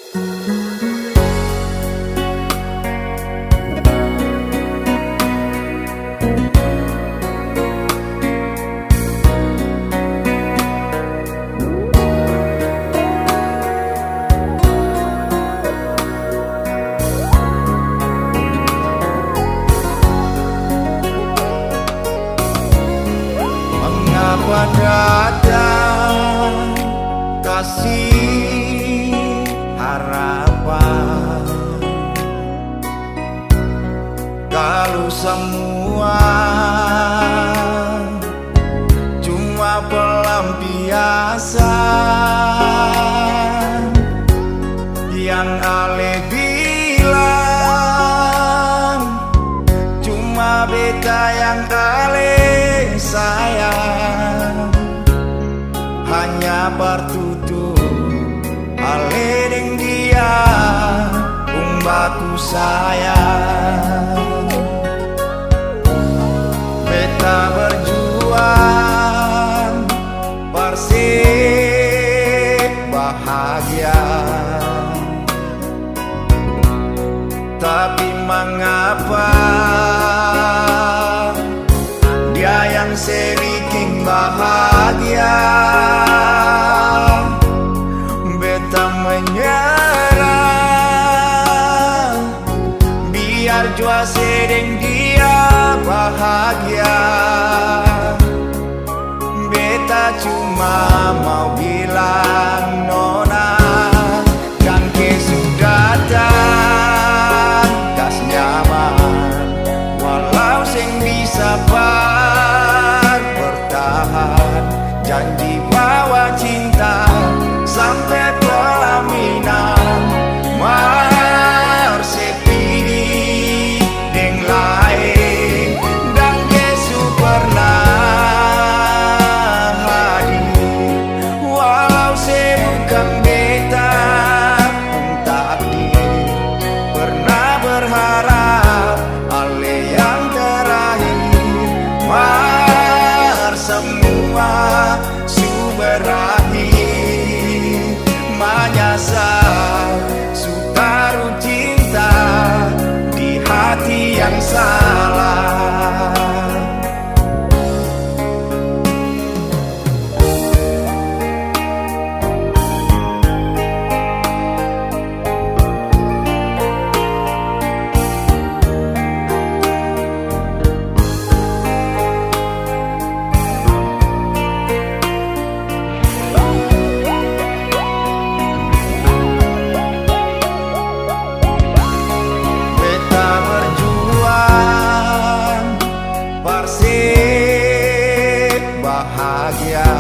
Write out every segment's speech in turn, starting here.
Mengapa datang kasih harapan, kalau semua cuma pelampiasan? Yang Ale bilang cuma beta yang Ale sayang, hanya bertutur Ale deng dia umbaku sayang. Beta berjuang Persib bahagia, tapi mengapa dia yang sedikit bahagia? Beta menyerah, biar jua sedeng dia bahagia. Beta cuma mau bilang nona, jangke sudah datang kas nyaman, walau sing bisa bertahan. Janji bawa cinta sampai pelaminan, Marsepidi deng lain, dan Yesu pernah hadir. Walau bukan beta pun takdir, pernah berharap Ale yang terakhir. Semua su berakhir, menyesal su taruh cinta di hati yang salah. Bahagia,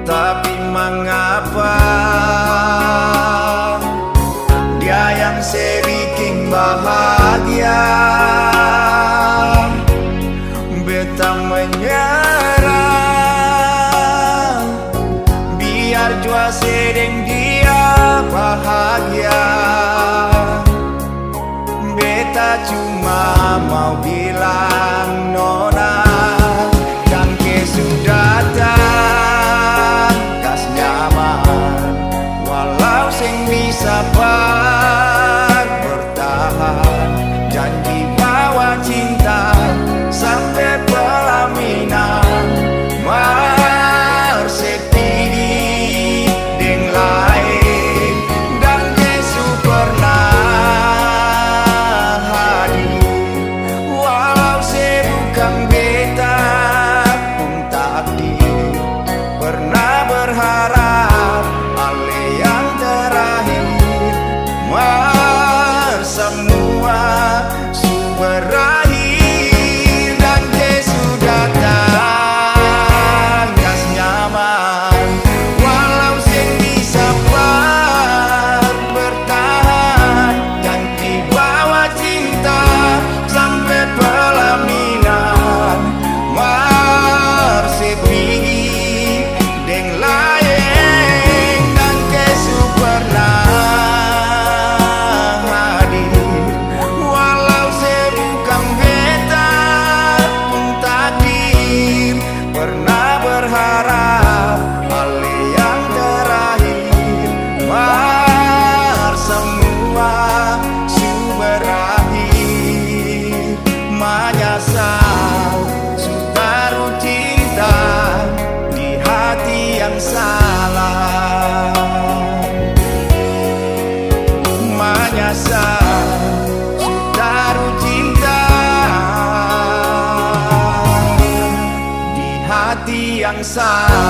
tapi mengapa dia yang sedikit bahagia? Beta menyerah, biar jua sedeng dia bahagia. Beta cuma mau bilang nona, jangke sudah datang kas nyaman, walau sing bisa bertahan. Janji bawa cinta sampai pelaminan, Marsepidi deng lain, dan Yesu pernah hadir. Walau bukan sama.